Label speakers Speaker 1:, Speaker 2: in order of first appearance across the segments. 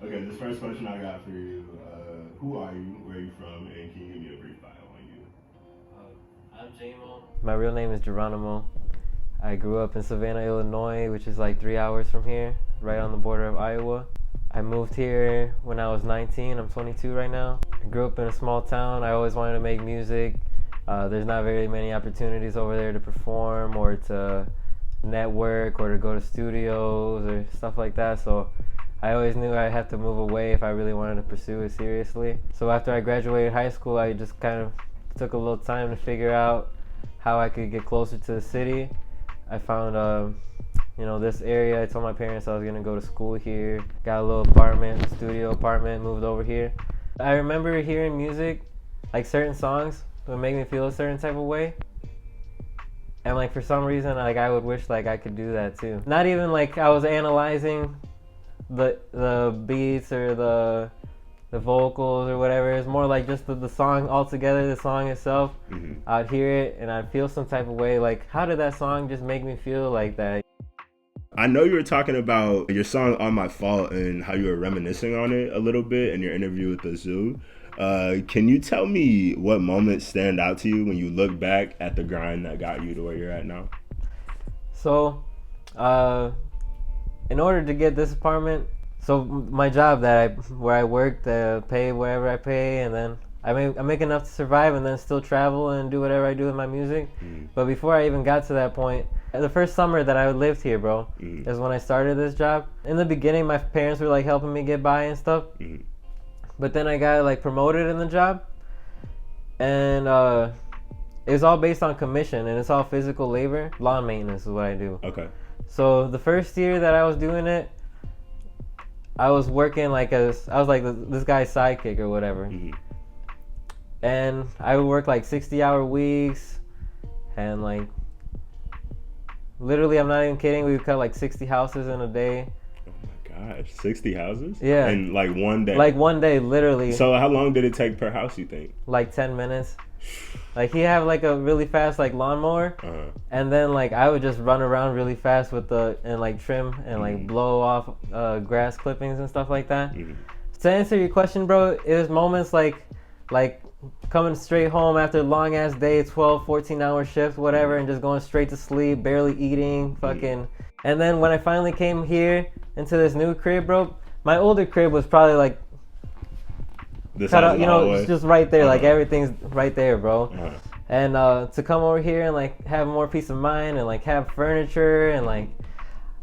Speaker 1: Okay, this first question I got for you: who are you? Where are you from? And can you give me a brief bio on you?
Speaker 2: I'm JMO. My real name is Geronimo. I grew up in Savannah, Illinois, which is like 3 hours from here, right on the border of Iowa. I moved here when I was 19. I'm 22 right now. I grew up in a small town. I always wanted to make music. There's not very many opportunities over there to perform or to network or to go to studios or stuff like that. So I always knew I'd have to move away if I really wanted to pursue it seriously. So after I graduated high school, I just kind of took a little time to figure out how I could get closer to the city. I found this area. I told my parents I was gonna go to school here. Got a little apartment, studio apartment, moved over here. I remember hearing music, like certain songs would make me feel a certain type of way. And like for some reason, like I would wish like I could do that too. Not even like I was analyzing the beats or the vocals or whatever. It's more like just the song altogether, the song itself.
Speaker 1: Mm-hmm.
Speaker 2: I'd hear it and I'd feel some type of way. Like, how did that song just make me feel like that?
Speaker 1: I know you were talking about your song "On My Fault" and how you were reminiscing on it a little bit in your interview with the Zoo. Can you tell me what moments stand out to you when you look back at the grind that got you to where you're at now?
Speaker 2: So, in order to get this apartment, so my job where I work, pay wherever I pay, and then I make enough to survive, and then still travel and do whatever I do with my music. But before I even got to that point, the first summer that I lived here, bro, is when I started this job. In the beginning, my parents were like helping me get by and stuff. But then I got like promoted in the job, and it was all based on commission, and it's all physical labor. Lawn maintenance is what I do.
Speaker 1: Okay.
Speaker 2: So the first year that I was doing it, I was working like I was like this guy's sidekick or whatever. And I would work like 60-hour weeks, and like literally, I'm not even kidding, we would cut like 60 houses in a day.
Speaker 1: Oh my gosh, 60 houses?
Speaker 2: Yeah.
Speaker 1: In like one day?
Speaker 2: Like one day, literally.
Speaker 1: So how long did it take per house, you think?
Speaker 2: Like 10 minutes. Like he have like a really fast like lawnmower, and then like I would just run around really fast and like trim and like blow off grass clippings and stuff like that. To answer your question, bro, it was moments like coming straight home after a long ass day, 12, 14-hour shift, whatever, and just going straight to sleep, barely eating, fucking. And then when I finally came here into this new crib, bro, my older crib was probably like cut out, it's just right there, like everything's right there, bro. And to come over here and like have more peace of mind and like have furniture and like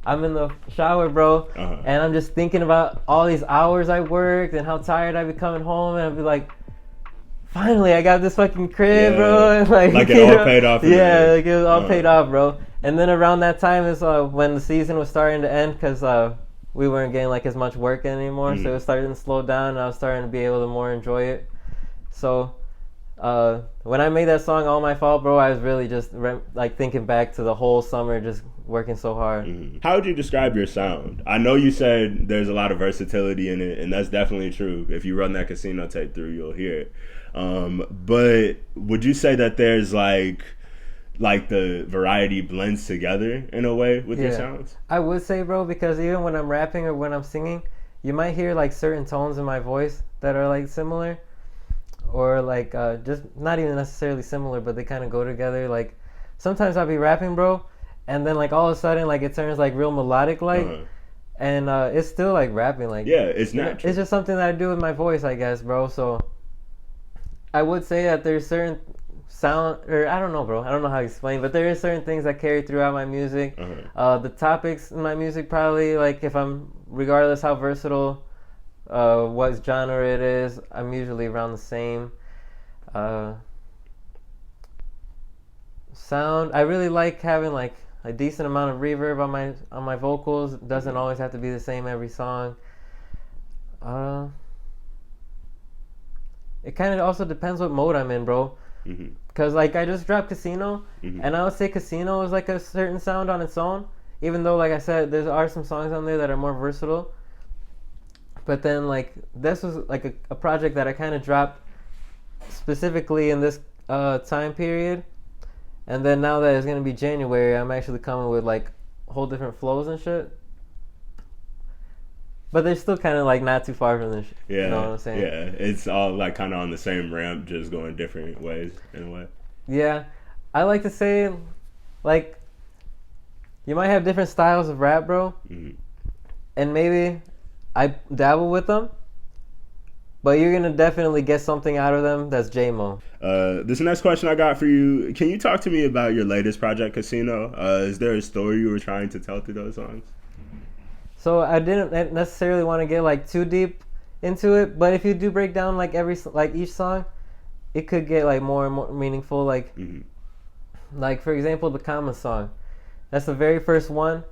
Speaker 2: I'm in the shower, bro, and I'm just thinking about all these hours I worked and how tired I'd be coming home, and I'd be like, finally I got this fucking crib, bro. And
Speaker 1: like it all paid off.
Speaker 2: Yeah, like it was all paid off, bro. And then around that time is when the season was starting to end, because we weren't getting like as much work anymore, so it was starting to slow down, and I was starting to be able to more enjoy it. So when I made that song "All My Fault," bro, I was really just like thinking back to the whole summer just working so hard.
Speaker 1: How would you describe your sound? I know you said there's a lot of versatility in it, and that's definitely true. If you run that casino tape through, you'll hear it. But would you say that there's like the variety blends together in a way with your sounds?
Speaker 2: I would say, bro, because even when I'm rapping or when I'm singing, you might hear like certain tones in my voice that are like similar, or like just not even necessarily similar, but they kind of go together. Like sometimes I'll be rapping, bro, and then like all of a sudden like it turns like real melodic like, and it's still like rapping, like
Speaker 1: it's natural.
Speaker 2: It's just something that I do with my voice, I guess, bro. So I would say that there's certain sound, or I don't know, bro, I don't know how to explain, but there is certain things that carry throughout my music. The topics in my music, probably like if I'm, regardless how versatile what genre it is, I'm usually around the same. Sound, I really like having like a decent amount of reverb on my vocals. It doesn't always have to be the same every song. It kind of also depends what mode I'm in, bro. Because like I just dropped Casino, and I would say Casino is like a certain sound on its own, even though like I said there are some songs on there that are more versatile. But then like this was like a project that I kind of dropped specifically in this time period, and then now that it's gonna be January, I'm actually coming with like whole different flows and shit. but they're still kind of like not too far from the
Speaker 1: Yeah,
Speaker 2: you know what I'm saying?
Speaker 1: yeah. It's all like kind of on the same ramp, just going different ways in a way.
Speaker 2: Yeah, I like to say, like, you might have different styles of rap, bro, and maybe I dabble with them, but you're gonna definitely get something out of them that's JMO.
Speaker 1: This next question I got for you: can you talk to me about your latest project, Casino? Is there a story you were trying to tell through those songs?
Speaker 2: So I didn't necessarily want to get like too deep into it, but if you do break down like each song, it could get like more and more meaningful. Like for example, the Kama song. That's the very first one.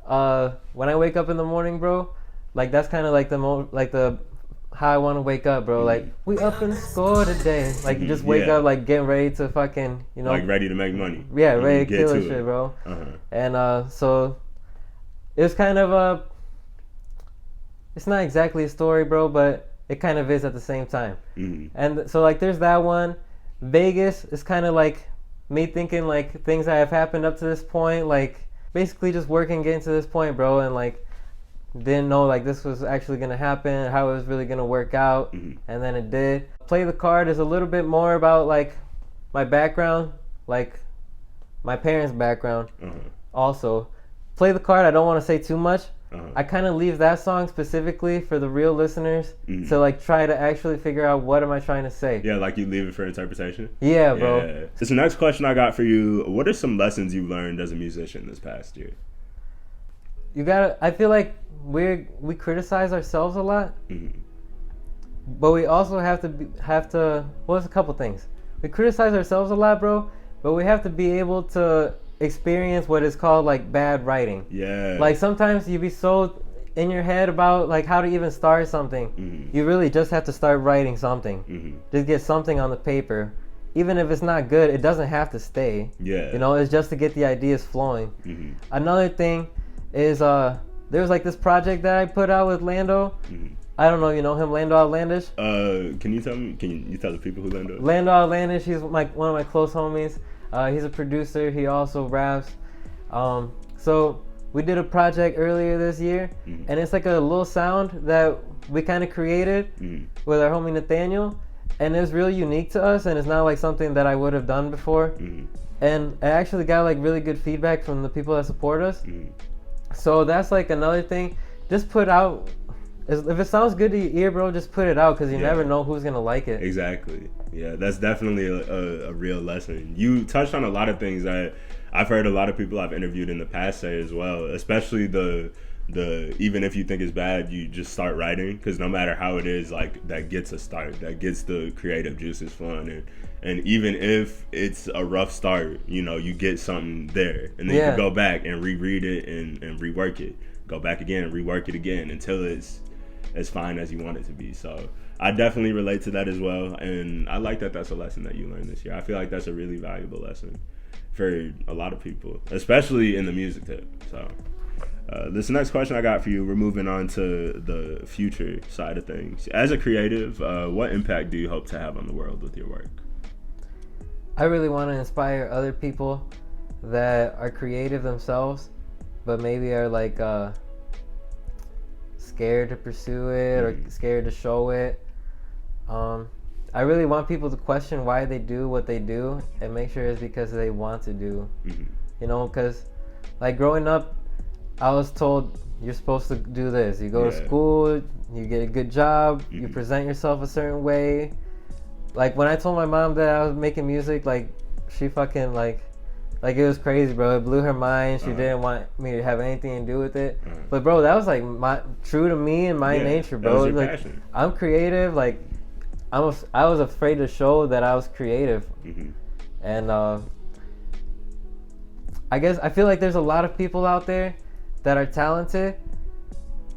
Speaker 2: When I wake up in the morning, bro, like that's kind of like the how I want to wake up, bro. Like we up and score today. Like you just wake up like getting ready to fucking
Speaker 1: like ready to make money.
Speaker 2: Yeah, ready to kill this shit, bro. And so it was kind of it's not exactly a story, bro, but it kind of is at the same time. And so like there's that one. Vegas is kind of like me thinking like things that have happened up to this point, like basically just working getting to this point, bro, and like didn't know like this was actually gonna happen, how it was really gonna work out, and then it did. Play the Card is a little bit more about like my background, like my parents' background. Also, Play the Card, I don't want to say too much. I kind of leave that song specifically for the real listeners to like try to actually figure out what am I trying to say.
Speaker 1: Yeah, like you leave it for interpretation.
Speaker 2: Yeah, bro.
Speaker 1: Yeah. This next question I got for you: what are some lessons you learned as a musician this past year?
Speaker 2: I feel like we criticize ourselves a lot, but we also have to. Well, there's a couple things. We criticize ourselves a lot, bro, but we have to be able to experience what is called like bad writing.
Speaker 1: Yeah.
Speaker 2: Like sometimes you be so in your head about like how to even start something. You really just have to start writing something. Just get something on the paper. Even if it's not good, it doesn't have to stay.
Speaker 1: Yeah.
Speaker 2: You know, it's just to get the ideas flowing. Another thing is there was like this project that I put out with Lando. I don't know if you know him, Lando Outlandish.
Speaker 1: Can you tell the people who Lando is?
Speaker 2: Lando Outlandish, he's like one of my close homies. He's a producer. He also raps. So we did a project earlier this year, and it's like a little sound that we kind of created with our homie Nathaniel, and it's really unique to us, and it's not like something that I would have done before. And I actually got like really good feedback from the people that support us. So that's like another thing. Just put out. If it sounds good to your ear, bro, just put it out because you never know who's gonna like it. Exactly.
Speaker 1: Yeah, that's definitely a real lesson. You touched on a lot of things that I've heard a lot of people I've interviewed in the past say as well. Especially the even if you think it's bad, you just start writing because no matter how it is, like that gets a start, that gets the creative juices flowing, and even if it's a rough start, you get something there, and then you can go back and reread it and rework it. Go back again and rework it again until it's as fine as you want it to be. So I definitely relate to that as well, and I like that that's a lesson that you learned this year. I feel like that's a really valuable lesson for a lot of people, especially in the music tip. So this next question I got for you, we're moving on to the future side of things. As a creative, what impact do you hope to have on the world with your work?
Speaker 2: I really want to inspire other people that are creative themselves, but maybe are like scared to pursue it or scared to show it. I really want people to question why they do what they do and make sure it's because they want to do. Because like growing up, I was told you're supposed to do this. You go to school, you get a good job, you present yourself a certain way. Like when I told my mom that I was making music, like she fucking like it was crazy, bro. It blew her mind. She didn't want me to have anything to do with it. But bro, that was like true to me and my nature, bro. Like passion. I'm creative. Like I was afraid to show that I was creative, and I feel like there's a lot of people out there that are talented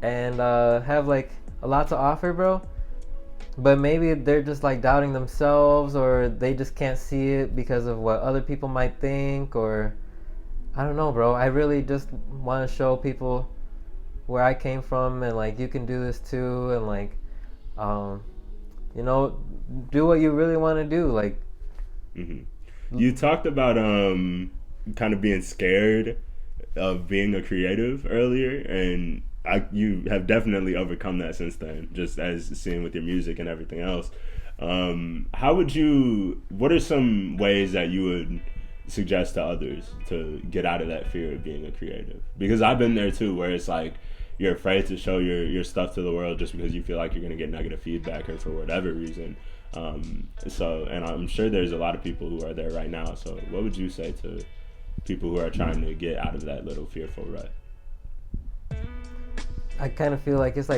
Speaker 2: and have like a lot to offer, bro. But maybe they're just like doubting themselves, or they just can't see it because of what other people might think, or I don't know, bro. I really just want to show people where I came from, and like you can do this too, and like do what you really want to do. Like
Speaker 1: you talked about kind of being scared of being a creative earlier, and you have definitely overcome that since then, just as seen with your music and everything else. What are some ways that you would suggest to others to get out of that fear of being a creative? Because I've been there too, where it's like you're afraid to show your stuff to the world just because you feel like you're going to get negative feedback or for whatever reason. And I'm sure there's a lot of people who are there right now. So what would you say to people who are trying to get out of that little fearful rut?
Speaker 2: I kind of feel like it's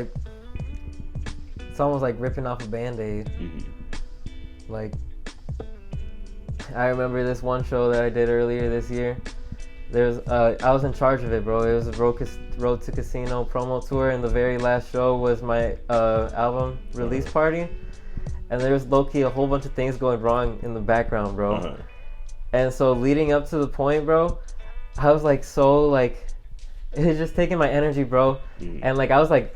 Speaker 2: almost like ripping off a Band-Aid.
Speaker 1: Mm-hmm.
Speaker 2: Like, I remember this one show that I did earlier this year. I was in charge of it, bro. It was a Road to Casino promo tour, and the very last show was my album release party. And there was low-key a whole bunch of things going wrong in the background, bro.
Speaker 1: Uh-huh.
Speaker 2: And so leading up to the point, bro, I was like so like, it was just taking my energy, bro.
Speaker 1: Mm-hmm.
Speaker 2: And like I was like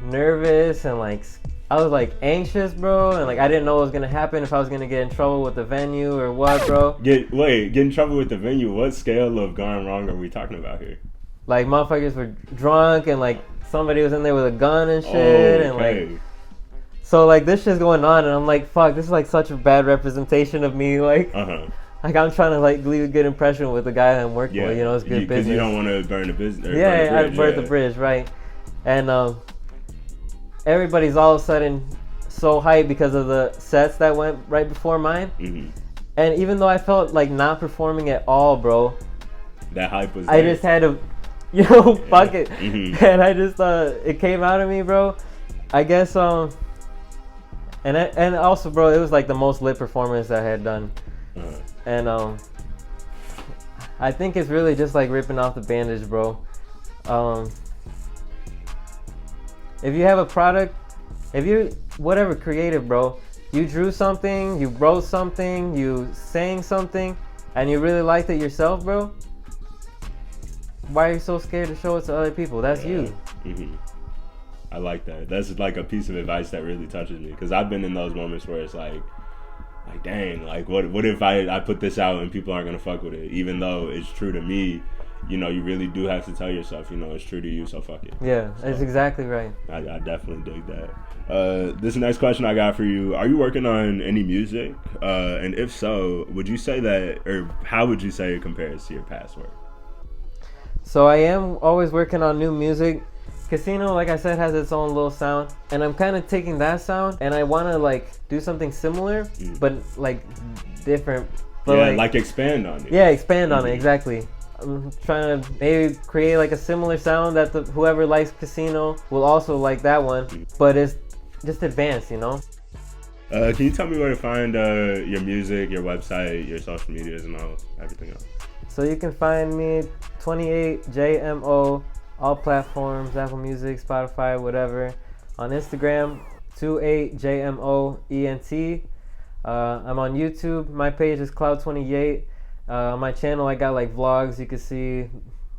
Speaker 2: nervous and like I was like anxious, bro, and like I didn't know what was gonna happen, if I was gonna get in trouble with the venue or what, bro.
Speaker 1: Get in trouble with the venue. What scale of gone wrong are we talking about here?
Speaker 2: Like motherfuckers were drunk and like somebody was in there with a gun and shit, and like, so like this shit's going on, and I'm like, fuck, this is like such a bad representation of me, like. Like I'm trying to like leave a good impression with the guy that I'm working with, you know, it's good business.
Speaker 1: Because you don't want to burn the business.
Speaker 2: I burn the bridge, right? And everybody's all of a sudden so hyped because of the sets that went right before mine.
Speaker 1: Mm-hmm.
Speaker 2: And even though I felt like not performing at all, bro,
Speaker 1: that hype was
Speaker 2: I just had to, fuck it.
Speaker 1: Mm-hmm.
Speaker 2: And I just, it came out of me, bro. I guess, and also, bro, it was like the most lit performance I had done.
Speaker 1: Uh-huh.
Speaker 2: And I think it's really just like ripping off the bandage, bro. If you have a product, if you whatever creative, bro, you drew something, you wrote something, you sang something, and you really liked it yourself, bro, why are you so scared to show it to other people? That's you.
Speaker 1: Mm-hmm. I like that. That's like a piece of advice that really touches me, because I've been in those moments where it's like dang, like what if I put this out and people aren't gonna fuck with it, even though it's true to me. You really do have to tell yourself, it's true to you, so fuck it.
Speaker 2: Yeah, so, that's exactly right.
Speaker 1: I definitely dig that. This next question I got for you: are you working on any music? And if so, would you say that, or how would you say it compares to your past work?
Speaker 2: So I am always working on new music. Casino, like I said, has its own little sound, and I'm kind of taking that sound and I want to like do something similar, but like different. But
Speaker 1: like expand on it.
Speaker 2: Yeah, expand on it, exactly. I'm trying to maybe create like a similar sound that whoever likes Casino will also like that one, but it's just advanced, Can
Speaker 1: you tell me where to find your music, your website, your social medias, and everything else?
Speaker 2: So you can find me 28 JMO. All platforms, Apple Music, Spotify, whatever. On Instagram, 28JMOENT. I'm on YouTube. My page is Cloud28. On my channel, I got like vlogs. You can see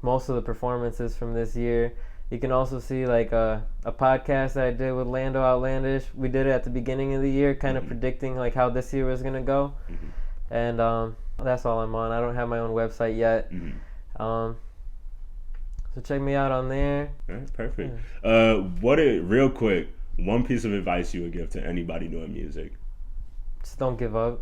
Speaker 2: most of the performances from this year. You can also see like a podcast that I did with Lando Outlandish. We did it at the beginning of the year, kind of predicting like how this year was gonna go. And that's all I'm on. I don't have my own website yet. So check me out on there.
Speaker 1: All right, perfect. Real quick, one piece of advice you would give to anybody doing music?
Speaker 2: Just don't give up.